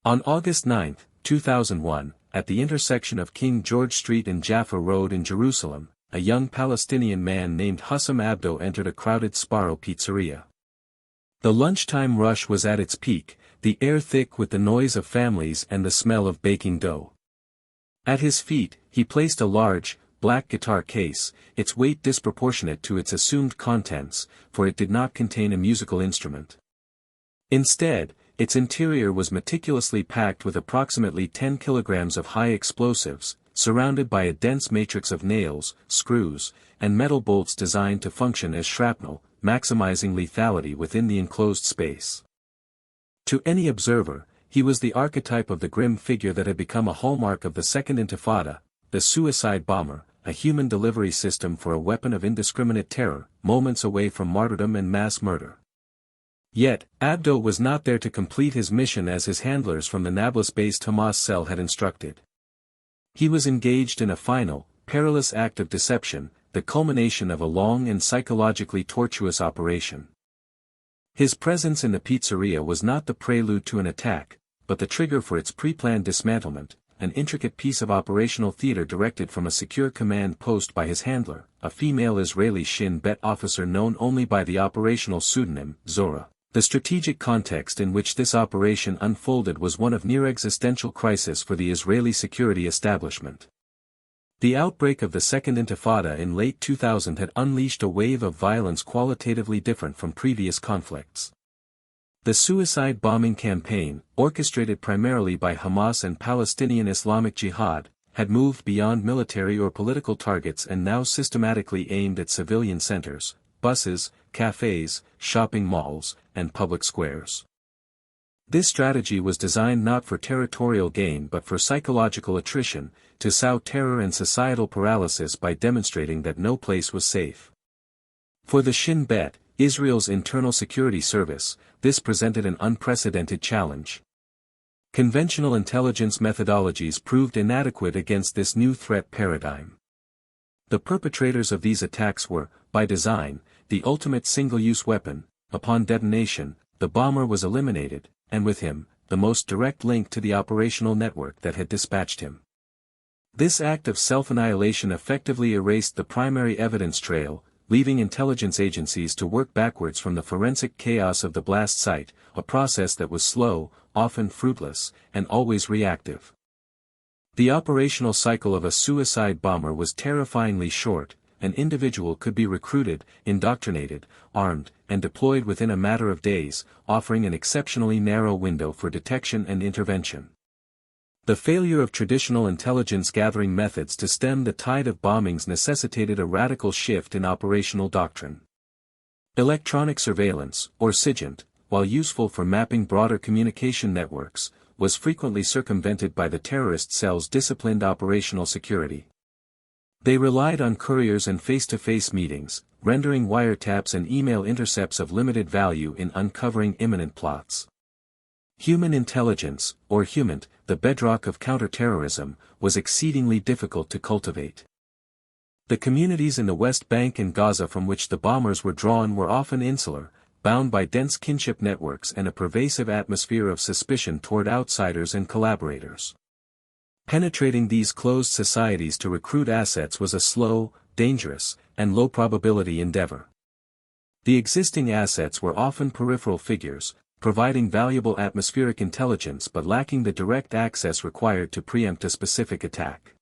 On August 9, 2001, at the intersection of King George Street and Jaffa Road in Jerusalem, a young Palestinian man named Hussam Abdo entered a crowded Sparrow pizzeria. The lunchtime rush was at its peak, the air thick with the noise of families and the smell of baking dough. At his feet, he placed a large, black guitar case, its weight disproportionate to its assumed contents, for it did not contain a musical instrument. Instead, its interior was meticulously packed with approximately 10 kilograms of high explosives, surrounded by a dense matrix of nails, screws, and metal bolts designed to function as shrapnel, maximizing lethality within the enclosed space. To any observer, he was the archetype of the grim figure that had become a hallmark of the Second Intifada, the suicide bomber, a human delivery system for a weapon of indiscriminate terror, moments away from martyrdom and mass murder. Yet, Abdo was not there to complete his mission as his handlers from the Nablus-based Hamas cell had instructed. He was engaged in a final, perilous act of deception, the culmination of a long and psychologically tortuous operation. His presence in the pizzeria was not the prelude to an attack, but the trigger for its pre-planned dismantlement, an intricate piece of operational theater directed from a secure command post by his handler, a female Israeli Shin Bet officer known only by the operational pseudonym, Zora. The strategic context in which this operation unfolded was one of near-existential crisis for the Israeli security establishment. The outbreak of the Second Intifada in late 2000 had unleashed a wave of violence qualitatively different from previous conflicts. The suicide bombing campaign, orchestrated primarily by Hamas and Palestinian Islamic Jihad, had moved beyond military or political targets and now systematically aimed at civilian centers, buses, cafes, shopping malls, and public squares. This strategy was designed not for territorial gain but for psychological attrition, to sow terror and societal paralysis by demonstrating that no place was safe. For the Shin Bet, Israel's internal security service, this presented an unprecedented challenge. Conventional intelligence methodologies proved inadequate against this new threat paradigm. The perpetrators of these attacks were, by design, the ultimate single-use weapon. Upon detonation, the bomber was eliminated, and with him, the most direct link to the operational network that had dispatched him. This act of self-annihilation effectively erased the primary evidence trail, leaving intelligence agencies to work backwards from the forensic chaos of the blast site, a process that was slow, often fruitless, and always reactive. The operational cycle of a suicide bomber was terrifyingly short. An individual could be recruited, indoctrinated, armed, and deployed within a matter of days, offering an exceptionally narrow window for detection and intervention. The failure of traditional intelligence-gathering methods to stem the tide of bombings necessitated a radical shift in operational doctrine. Electronic surveillance, or SIGINT, while useful for mapping broader communication networks, was frequently circumvented by the terrorist cell's disciplined operational security. They relied on couriers and face-to-face meetings, rendering wiretaps and email intercepts of limited value in uncovering imminent plots. Human intelligence, or HUMINT, the bedrock of counter-terrorism, was exceedingly difficult to cultivate. The communities in the West Bank and Gaza from which the bombers were drawn were often insular, bound by dense kinship networks and a pervasive atmosphere of suspicion toward outsiders and collaborators. Penetrating these closed societies to recruit assets was a slow, dangerous, and low-probability endeavor. The existing assets were often peripheral figures, providing valuable atmospheric intelligence but lacking the direct access required to preempt a specific attack.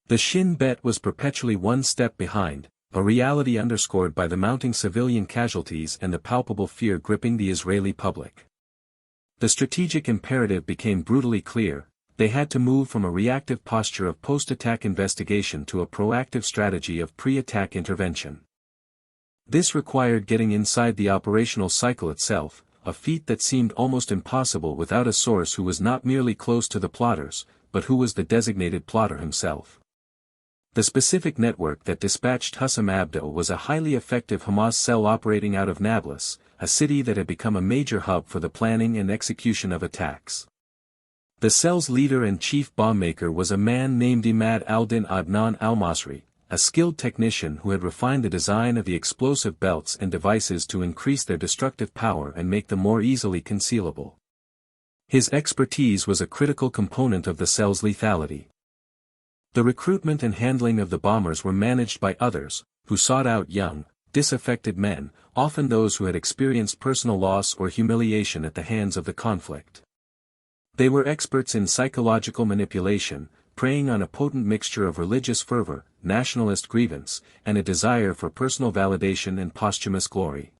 The Shin Bet was perpetually one step behind, a reality underscored by the mounting civilian casualties and the palpable fear gripping the Israeli public. The strategic imperative became brutally clear. They had to move from a reactive posture of post-attack investigation to a proactive strategy of pre-attack intervention. This required getting inside the operational cycle itself, a feat that seemed almost impossible without a source who was not merely close to the plotters, but who was the designated plotter himself. The specific network that dispatched Hussam Abdo was a highly effective Hamas cell operating out of Nablus, a city that had become a major hub for the planning and execution of attacks. The cell's leader and chief bombmaker was a man named Imad al-Din Adnan al-Masri, a skilled technician who had refined the design of the explosive belts and devices to increase their destructive power and make them more easily concealable. His expertise was a critical component of the cell's lethality. The recruitment and handling of the bombers were managed by others, who sought out young, disaffected men, often those who had experienced personal loss or humiliation at the hands of the conflict. They were experts in psychological manipulation, preying on a potent mixture of religious fervor, nationalist grievance, and a desire for personal validation and posthumous glory.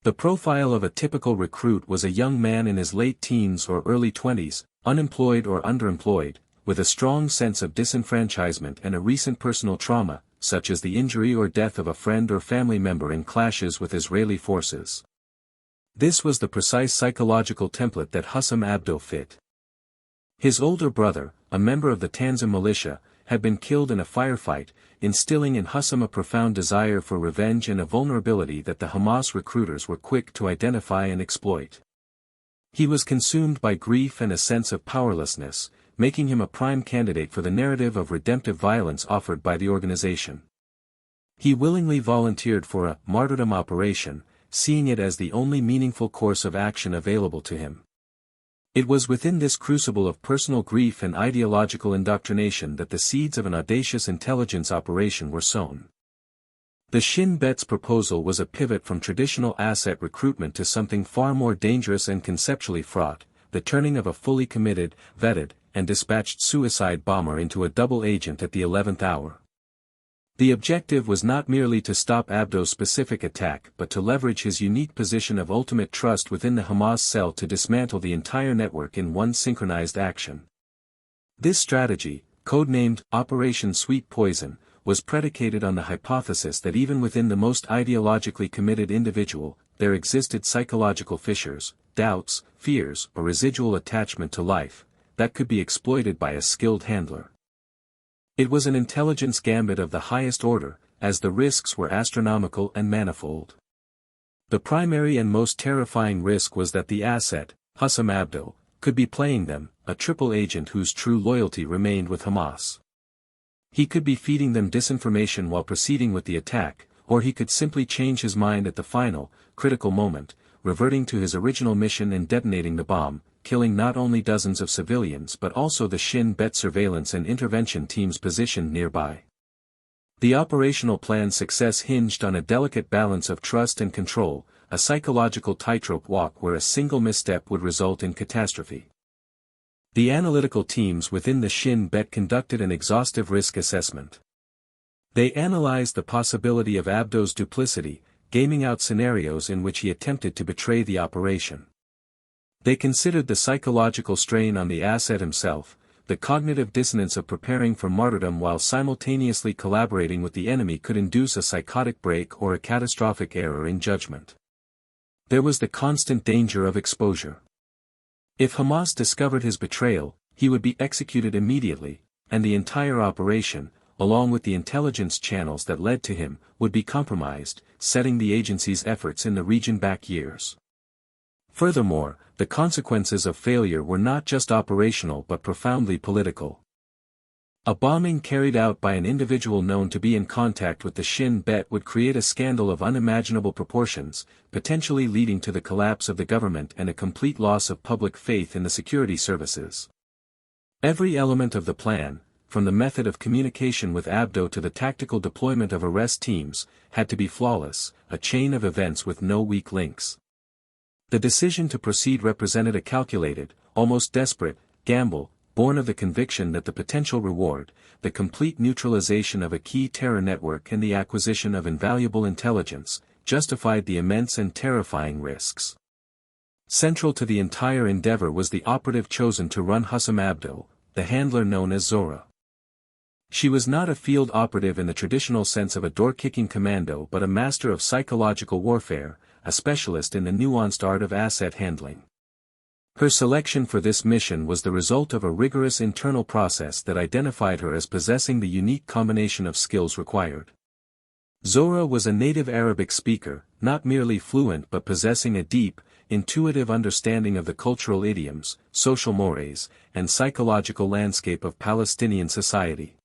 The profile of a typical recruit was a young man in his late teens or early 20s, unemployed or underemployed, with a strong sense of disenfranchisement and a recent personal trauma, such as the injury or death of a friend or family member in clashes with Israeli forces. This was the precise psychological template that Hussam Abdo fit. His older brother, a member of the Tanzim militia, had been killed in a firefight, instilling in Hussam a profound desire for revenge and a vulnerability that the Hamas recruiters were quick to identify and exploit. He was consumed by grief and a sense of powerlessness, making him a prime candidate for the narrative of redemptive violence offered by the organization. He willingly volunteered for a martyrdom operation, seeing it as the only meaningful course of action available to him. It was within this crucible of personal grief and ideological indoctrination that the seeds of an audacious intelligence operation were sown. The Shin Bet's proposal was a pivot from traditional asset recruitment to something far more dangerous and conceptually fraught, the turning of a fully committed, vetted, and dispatched suicide bomber into a double agent at the 11th hour. The objective was not merely to stop Abdo's specific attack but to leverage his unique position of ultimate trust within the Hamas cell to dismantle the entire network in one synchronized action. This strategy, codenamed Operation Sweet Poison, was predicated on the hypothesis that even within the most ideologically committed individual, there existed psychological fissures, doubts, fears, or residual attachment to life, that could be exploited by a skilled handler. It was an intelligence gambit of the highest order, as the risks were astronomical and manifold. The primary and most terrifying risk was that the asset, Hussam Abdo, could be playing them, a triple agent whose true loyalty remained with Hamas. He could be feeding them disinformation while proceeding with the attack, or he could simply change his mind at the final, critical moment, reverting to his original mission and detonating the bomb, killing not only dozens of civilians but also the Shin Bet surveillance and intervention teams positioned nearby. The operational plan's success hinged on a delicate balance of trust and control, a psychological tightrope walk where a single misstep would result in catastrophe. The analytical teams within the Shin Bet conducted an exhaustive risk assessment. They analyzed the possibility of Abdo's duplicity, gaming out scenarios in which he attempted to betray the operation. They considered the psychological strain on the asset himself, the cognitive dissonance of preparing for martyrdom while simultaneously collaborating with the enemy could induce a psychotic break or a catastrophic error in judgment. There was the constant danger of exposure. If Hamas discovered his betrayal, he would be executed immediately, and the entire operation, along with the intelligence channels that led to him, would be compromised, setting the agency's efforts in the region back years. Furthermore, the consequences of failure were not just operational but profoundly political. A bombing carried out by an individual known to be in contact with the Shin Bet would create a scandal of unimaginable proportions, potentially leading to the collapse of the government and a complete loss of public faith in the security services. Every element of the plan, from the method of communication with Abdo to the tactical deployment of arrest teams, had to be flawless, a chain of events with no weak links. The decision to proceed represented a calculated, almost desperate, gamble, born of the conviction that the potential reward, the complete neutralization of a key terror network and the acquisition of invaluable intelligence, justified the immense and terrifying risks. Central to the entire endeavor was the operative chosen to run Hussam Abdo, the handler known as Zora. She was not a field operative in the traditional sense of a door-kicking commando but a master of psychological warfare, a specialist in the nuanced art of asset handling. Her selection for this mission was the result of a rigorous internal process that identified her as possessing the unique combination of skills required. Zora was a native Arabic speaker, not merely fluent but possessing a deep, intuitive understanding of the cultural idioms, social mores, and psychological landscape of Palestinian society.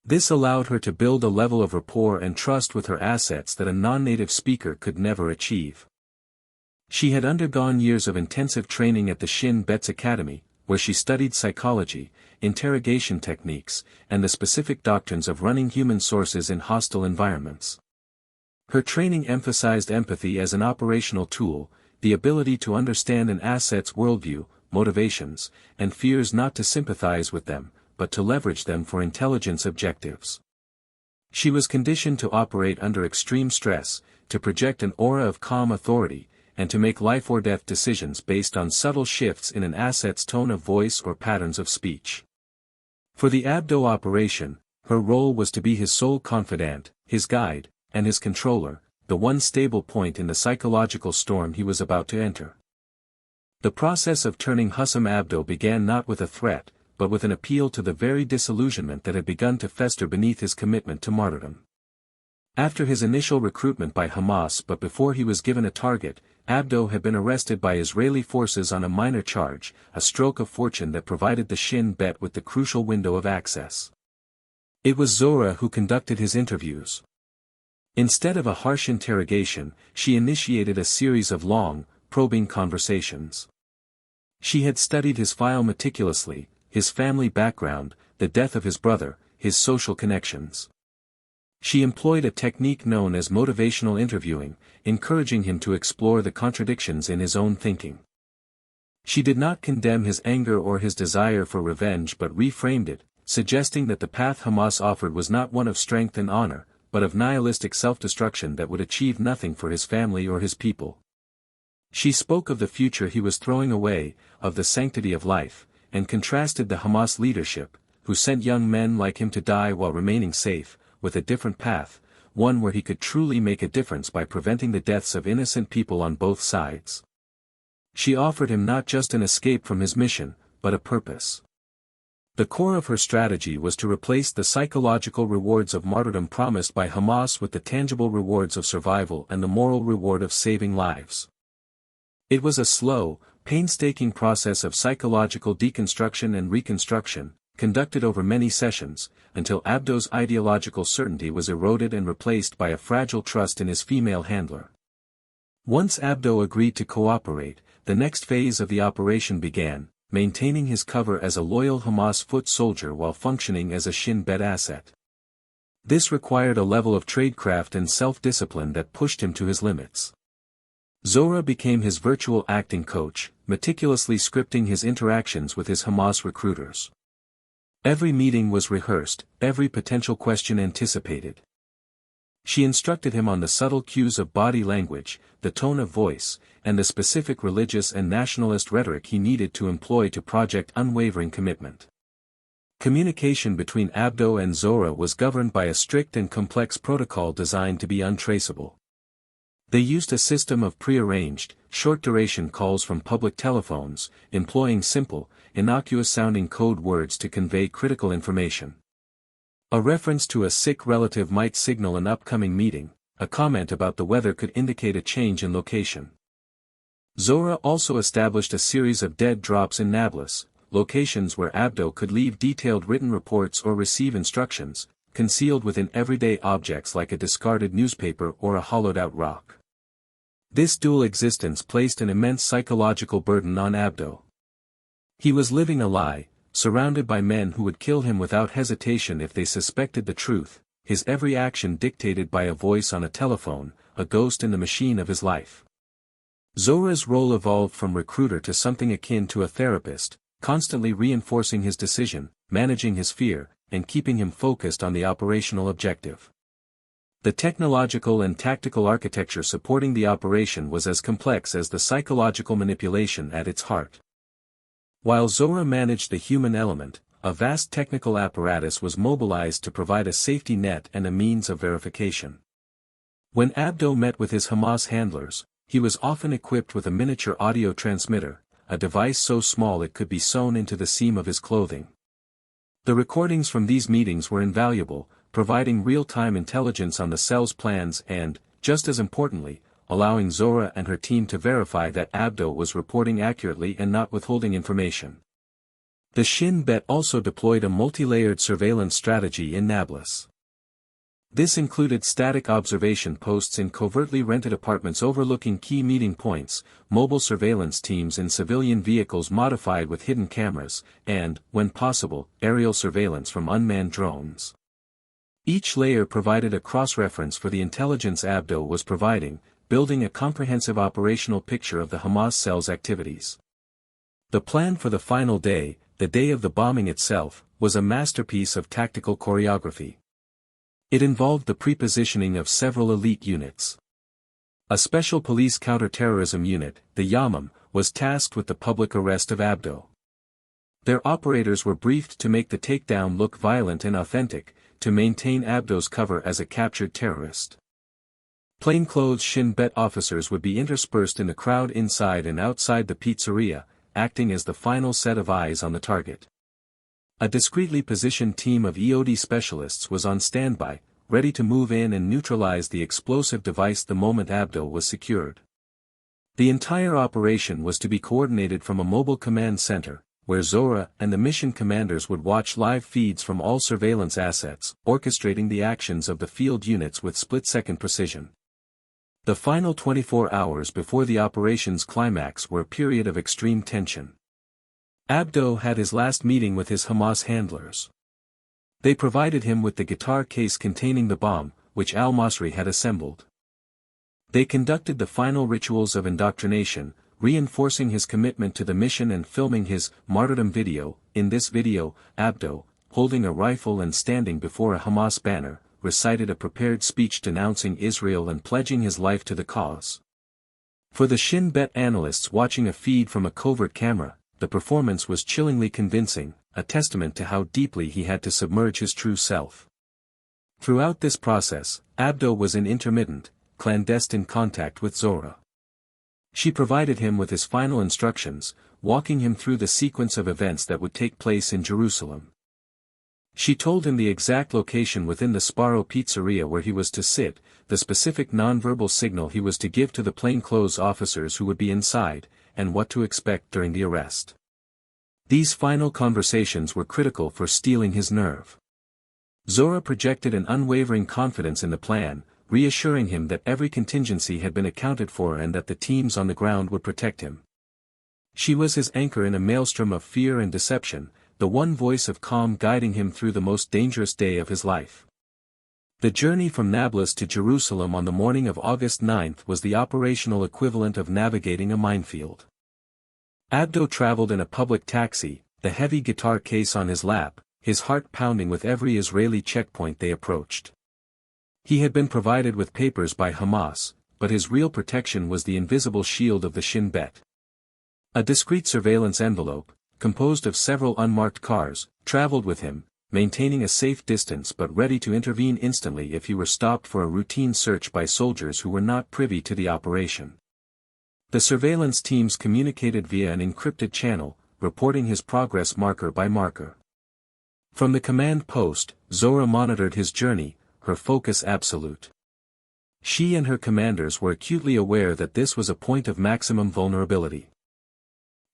This allowed her to build a level of rapport and trust with her assets that a non-native speaker could never achieve. She had undergone years of intensive training at the Shin Bet's Academy, where she studied psychology, interrogation techniques, and the specific doctrines of running human sources in hostile environments. Her training emphasized empathy as an operational tool, the ability to understand an asset's worldview, motivations, and fears, not to sympathize with them, but to leverage them for intelligence objectives. She was conditioned to operate under extreme stress, to project an aura of calm authority, and to make life-or-death decisions based on subtle shifts in an asset's tone of voice or patterns of speech. For the Abdo operation, her role was to be his sole confidant, his guide, and his controller, the one stable point in the psychological storm he was about to enter. The process of turning Hussam Abdo began not with a threat, but with an appeal to the very disillusionment that had begun to fester beneath his commitment to martyrdom. After his initial recruitment by Hamas, but before he was given a target, Abdo had been arrested by Israeli forces on a minor charge, a stroke of fortune that provided the Shin Bet with the crucial window of access. It was Zora who conducted his interviews. Instead of a harsh interrogation, she initiated a series of long, probing conversations. She had studied his file meticulously, his family background, the death of his brother, his social connections. She employed a technique known as motivational interviewing, encouraging him to explore the contradictions in his own thinking. She did not condemn his anger or his desire for revenge but reframed it, suggesting that the path Hamas offered was not one of strength and honor, but of nihilistic self-destruction that would achieve nothing for his family or his people. She spoke of the future he was throwing away, of the sanctity of life, and contrasted the Hamas leadership, who sent young men like him to die while remaining safe, with a different path, one where he could truly make a difference by preventing the deaths of innocent people on both sides. She offered him not just an escape from his mission, but a purpose. The core of her strategy was to replace the psychological rewards of martyrdom promised by Hamas with the tangible rewards of survival and the moral reward of saving lives. It was a slow, painstaking process of psychological deconstruction and reconstruction, conducted over many sessions, until Abdo's ideological certainty was eroded and replaced by a fragile trust in his female handler. Once Abdo agreed to cooperate, the next phase of the operation began, maintaining his cover as a loyal Hamas foot soldier while functioning as a Shin Bet asset. This required a level of tradecraft and self-discipline that pushed him to his limits. Zora became his virtual acting coach, meticulously scripting his interactions with his Hamas recruiters. Every meeting was rehearsed, every potential question anticipated. She instructed him on the subtle cues of body language, the tone of voice, and the specific religious and nationalist rhetoric he needed to employ to project unwavering commitment. Communication between Abdo and Zora was governed by a strict and complex protocol designed to be untraceable. They used a system of pre-arranged, short-duration calls from public telephones, employing simple, innocuous-sounding code words to convey critical information. A reference to a sick relative might signal an upcoming meeting, a comment about the weather could indicate a change in location. Zora also established a series of dead drops in Nablus, locations where Abdo could leave detailed written reports or receive instructions, concealed within everyday objects like a discarded newspaper or a hollowed-out rock. This dual existence placed an immense psychological burden on Abdo. He was living a lie, surrounded by men who would kill him without hesitation if they suspected the truth, his every action dictated by a voice on a telephone, a ghost in the machine of his life. Zora's role evolved from recruiter to something akin to a therapist, constantly reinforcing his decision, managing his fear, and keeping him focused on the operational objective. The technological and tactical architecture supporting the operation was as complex as the psychological manipulation at its heart. While Zora managed the human element, a vast technical apparatus was mobilized to provide a safety net and a means of verification. When Abdo met with his Hamas handlers, he was often equipped with a miniature audio transmitter, a device so small it could be sewn into the seam of his clothing. The recordings from these meetings were invaluable, providing real-time intelligence on the cell's plans and, just as importantly, allowing Zora and her team to verify that Abdo was reporting accurately and not withholding information. The Shin Bet also deployed a multi-layered surveillance strategy in Nablus. This included static observation posts in covertly rented apartments overlooking key meeting points, mobile surveillance teams in civilian vehicles modified with hidden cameras, and, when possible, aerial surveillance from unmanned drones. Each layer provided a cross-reference for the intelligence Abdo was providing, building a comprehensive operational picture of the Hamas cell's activities. The plan for the final day, the day of the bombing itself, was a masterpiece of tactical choreography. It involved the pre-positioning of several elite units. A special police counter-terrorism unit, the Yamam, was tasked with the public arrest of Abdo. Their operators were briefed to make the takedown look violent and authentic, to maintain Abdo's cover as a captured terrorist. Plainclothes Shin Bet officers would be interspersed in the crowd inside and outside the pizzeria, acting as the final set of eyes on the target. A discreetly positioned team of EOD specialists was on standby, ready to move in and neutralize the explosive device the moment Abdo was secured. The entire operation was to be coordinated from a mobile command center, where Zora and the mission commanders would watch live feeds from all surveillance assets, orchestrating the actions of the field units with split-second precision. The final 24 hours before the operation's climax were a period of extreme tension. Abdo had his last meeting with his Hamas handlers. They provided him with the guitar case containing the bomb, which al-Masri had assembled. They conducted the final rituals of indoctrination, reinforcing his commitment to the mission and filming his martyrdom video. In this video, Abdo, holding a rifle and standing before a Hamas banner, recited a prepared speech denouncing Israel and pledging his life to the cause. For the Shin Bet analysts watching a feed from a covert camera, the performance was chillingly convincing, a testament to how deeply he had to submerge his true self. Throughout this process, Abdo was in intermittent, clandestine contact with Zora. She provided him with his final instructions, walking him through the sequence of events that would take place in Jerusalem. She told him the exact location within the Sparrow pizzeria where he was to sit, the specific nonverbal signal he was to give to the plainclothes officers who would be inside, and what to expect during the arrest. These final conversations were critical for steeling his nerve. Zora projected an unwavering confidence in the plan, reassuring him that every contingency had been accounted for and that the teams on the ground would protect him. She was his anchor in a maelstrom of fear and deception, the one voice of calm guiding him through the most dangerous day of his life. The journey from Nablus to Jerusalem on the morning of August 9 was the operational equivalent of navigating a minefield. Abdo traveled in a public taxi, the heavy guitar case on his lap, his heart pounding with every Israeli checkpoint they approached. He had been provided with papers by Hamas, but his real protection was the invisible shield of the Shin Bet. A discreet surveillance envelope, composed of several unmarked cars, traveled with him, maintaining a safe distance but ready to intervene instantly if he were stopped for a routine search by soldiers who were not privy to the operation. The surveillance teams communicated via an encrypted channel, reporting his progress marker by marker. From the command post, Zora monitored his journey, her focus absolute. She and her commanders were acutely aware that this was a point of maximum vulnerability.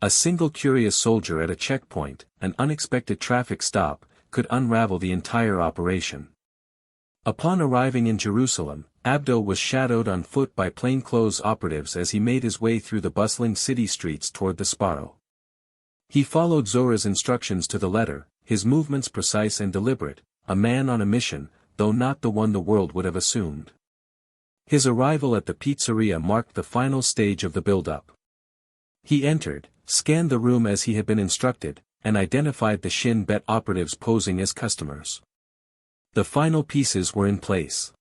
A single curious soldier at a checkpoint, an unexpected traffic stop, could unravel the entire operation. Upon arriving in Jerusalem, Abdo was shadowed on foot by plainclothes operatives as he made his way through the bustling city streets toward the Sparrow. He followed Zora's instructions to the letter, his movements precise and deliberate, a man on a mission, though not the one the world would have assumed. His arrival at the pizzeria marked the final stage of the build-up. He entered, scanned the room as he had been instructed, and identified the Shin Bet operatives posing as customers. The final pieces were in place.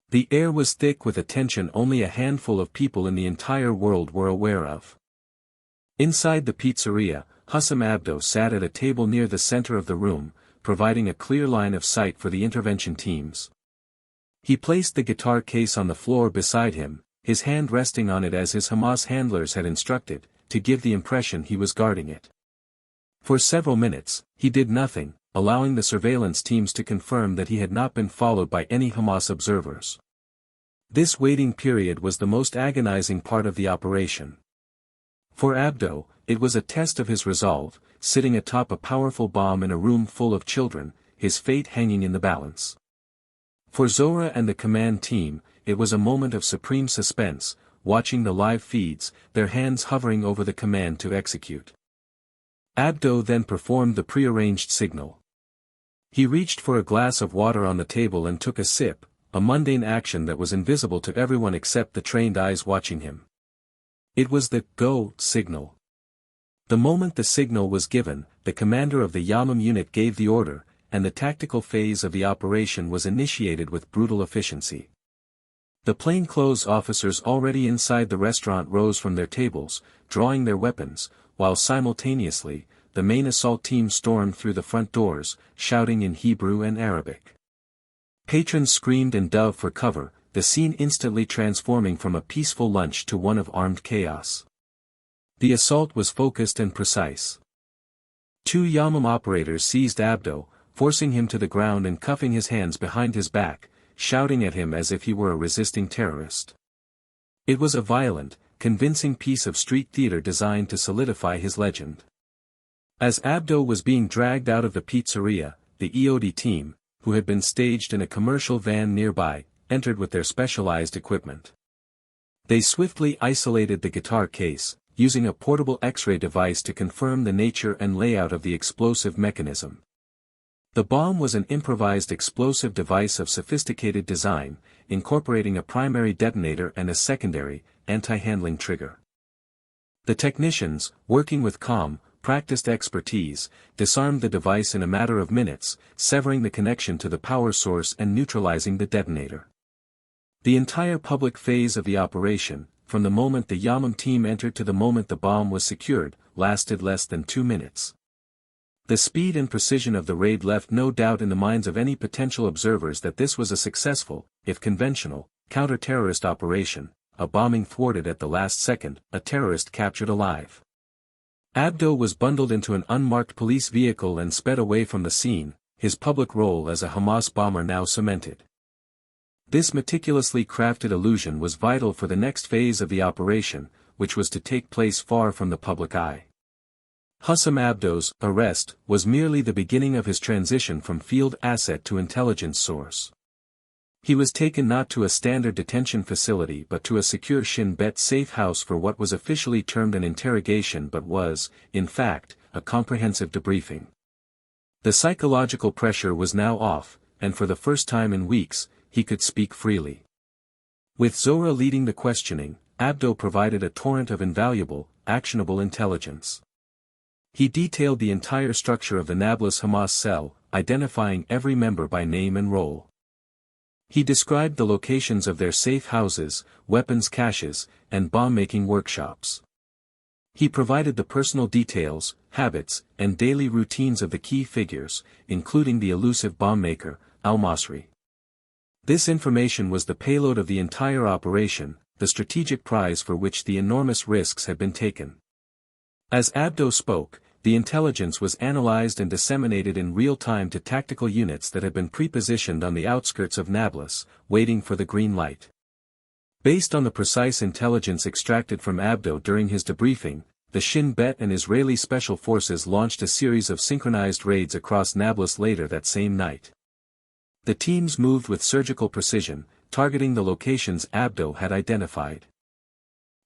The air was thick with a tension only a handful of people in the entire world were aware of. Inside the pizzeria, Hussam Abdo sat at a table near the center of the room, providing a clear line of sight for the intervention teams. He placed the guitar case on the floor beside him, his hand resting on it as his Hamas handlers had instructed, to give the impression he was guarding it. For several minutes, he did nothing, allowing the surveillance teams to confirm that he had not been followed by any Hamas observers. This waiting period was the most agonizing part of the operation. For Abdo, it was a test of his resolve, sitting atop a powerful bomb in a room full of children, his fate hanging in the balance. For Zora and the command team, it was a moment of supreme suspense, watching the live feeds, their hands hovering over the command to execute. Abdo then performed the prearranged signal. He reached for a glass of water on the table and took a sip, a mundane action that was invisible to everyone except the trained eyes watching him. It was the "go" signal. The moment the signal was given, the commander of the Yamam unit gave the order, and the tactical phase of the operation was initiated with brutal efficiency. The plainclothes officers already inside the restaurant rose from their tables, drawing their weapons, while simultaneously, the main assault team stormed through the front doors, shouting in Hebrew and Arabic. Patrons screamed and dove for cover, the scene instantly transforming from a peaceful lunch to one of armed chaos. The assault was focused and precise. 2 Yamam operators seized Abdo, forcing him to the ground and cuffing his hands behind his back, shouting at him as if he were a resisting terrorist. It was a violent, convincing piece of street theater designed to solidify his legend. As Abdo was being dragged out of the pizzeria, the EOD team, who had been staged in a commercial van nearby, entered with their specialized equipment. They swiftly isolated the guitar case, using a portable X-ray device to confirm the nature and layout of the explosive mechanism. The bomb was an improvised explosive device of sophisticated design, incorporating a primary detonator and a secondary, anti-handling trigger. The technicians, working with calm, practiced expertise, disarmed the device in a matter of minutes, severing the connection to the power source and neutralizing the detonator. The entire public phase of the operation, from the moment the Yamam team entered to the moment the bomb was secured, lasted less than 2 minutes. The speed and precision of the raid left no doubt in the minds of any potential observers that this was a successful, if conventional, counter-terrorist operation, a bombing thwarted at the last second, a terrorist captured alive. Abdo was bundled into an unmarked police vehicle and sped away from the scene, his public role as a Hamas bomber now cemented. This meticulously crafted illusion was vital for the next phase of the operation, which was to take place far from the public eye. Hussam Abdo's arrest was merely the beginning of his transition from field asset to intelligence source. He was taken not to a standard detention facility but to a secure Shin Bet safe house for what was officially termed an interrogation but was, in fact, a comprehensive debriefing. The psychological pressure was now off, and for the first time in weeks, he could speak freely. With Zora leading the questioning, Abdo provided a torrent of invaluable, actionable intelligence. He detailed the entire structure of the Nablus Hamas cell, identifying every member by name and role. He described the locations of their safe houses, weapons caches, and bomb-making workshops. He provided the personal details, habits, and daily routines of the key figures, including the elusive bomb-maker, al-Masri. This information was the payload of the entire operation, the strategic prize for which the enormous risks had been taken. As Abdo spoke, the intelligence was analyzed and disseminated in real time to tactical units that had been pre-positioned on the outskirts of Nablus, waiting for the green light. Based on the precise intelligence extracted from Abdo during his debriefing, the Shin Bet and Israeli Special Forces launched a series of synchronized raids across Nablus later that same night. The teams moved with surgical precision, targeting the locations Abdo had identified.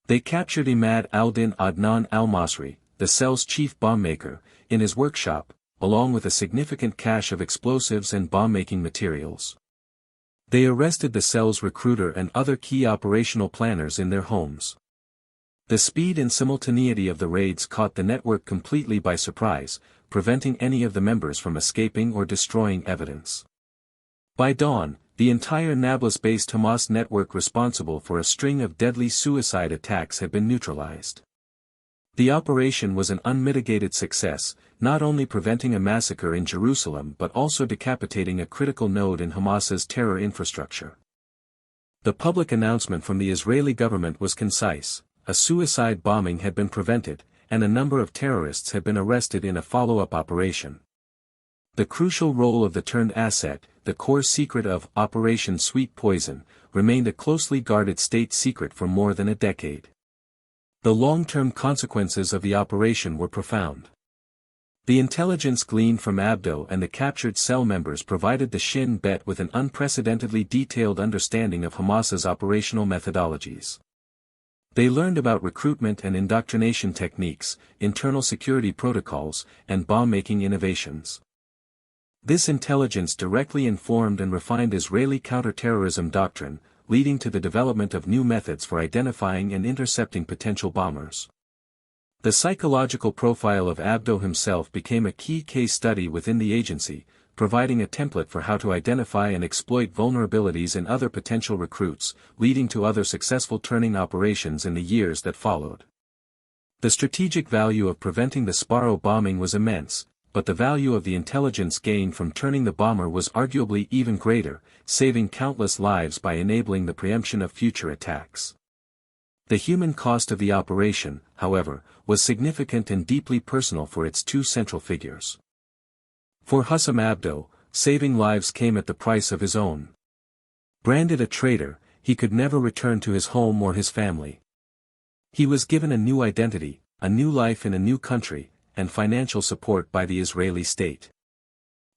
They captured Imad al-Din Adnan al-Masri, the cell's chief bomb-maker, in his workshop, along with a significant cache of explosives and bomb-making materials. They arrested the cell's recruiter and other key operational planners in their homes. The speed and simultaneity of the raids caught the network completely by surprise, preventing any of the members from escaping or destroying evidence. By dawn, the entire Nablus-based Hamas network responsible for a string of deadly suicide attacks had been neutralized. The operation was an unmitigated success, not only preventing a massacre in Jerusalem but also decapitating a critical node in Hamas's terror infrastructure. The public announcement from the Israeli government was concise: a suicide bombing had been prevented, and a number of terrorists had been arrested in a follow-up operation. The crucial role of the turned asset, the core secret of Operation Sweet Poison, remained a closely guarded state secret for more than a decade. The long-term consequences of the operation were profound. The intelligence gleaned from Abdo and the captured cell members provided the Shin Bet with an unprecedentedly detailed understanding of Hamas's operational methodologies. They learned about recruitment and indoctrination techniques, internal security protocols, and bomb-making innovations. This intelligence directly informed and refined Israeli counter-terrorism doctrine, leading to the development of new methods for identifying and intercepting potential bombers. The psychological profile of Abdo himself became a key case study within the agency, providing a template for how to identify and exploit vulnerabilities in other potential recruits, leading to other successful turning operations in the years that followed. The strategic value of preventing the Sparrow bombing was immense, but the value of the intelligence gained from turning the bomber was arguably even greater, saving countless lives by enabling the preemption of future attacks. The human cost of the operation, however, was significant and deeply personal for its two central figures. For Hussam Abdo, saving lives came at the price of his own. Branded a traitor, he could never return to his home or his family. He was given a new identity, a new life in a new country, and financial support by the Israeli state.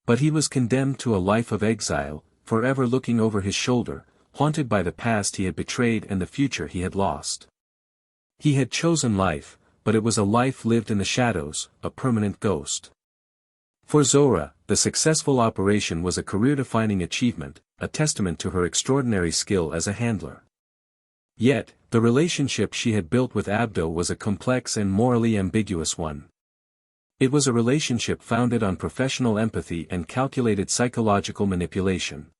But he was condemned to a life of exile, forever looking over his shoulder, haunted by the past he had betrayed and the future he had lost. He had chosen life, but it was a life lived in the shadows, a permanent ghost. For Zora, the successful operation was a career-defining achievement, a testament to her extraordinary skill as a handler. Yet, the relationship she had built with Abdo was a complex and morally ambiguous one. It was a relationship founded on professional empathy and calculated psychological manipulation.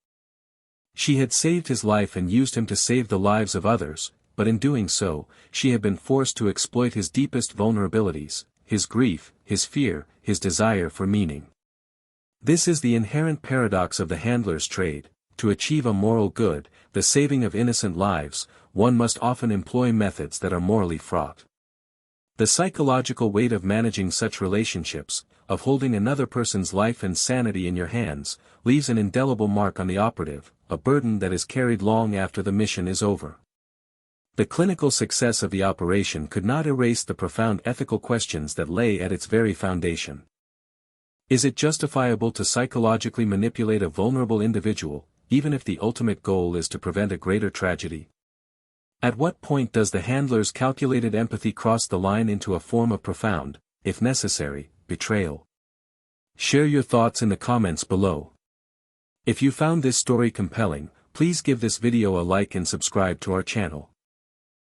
She had saved his life and used him to save the lives of others, but in doing so, she had been forced to exploit his deepest vulnerabilities, his grief, his fear, his desire for meaning. This is the inherent paradox of the handler's trade: to achieve a moral good, the saving of innocent lives, one must often employ methods that are morally fraught. The psychological weight of managing such relationships, of holding another person's life and sanity in your hands, leaves an indelible mark on the operative, a burden that is carried long after the mission is over. The clinical success of the operation could not erase the profound ethical questions that lay at its very foundation. Is it justifiable to psychologically manipulate a vulnerable individual, even if the ultimate goal is to prevent a greater tragedy? At what point does the handler's calculated empathy cross the line into a form of profound, if necessary, betrayal? Share your thoughts in the comments below. If you found this story compelling, please give this video a like and subscribe to our channel.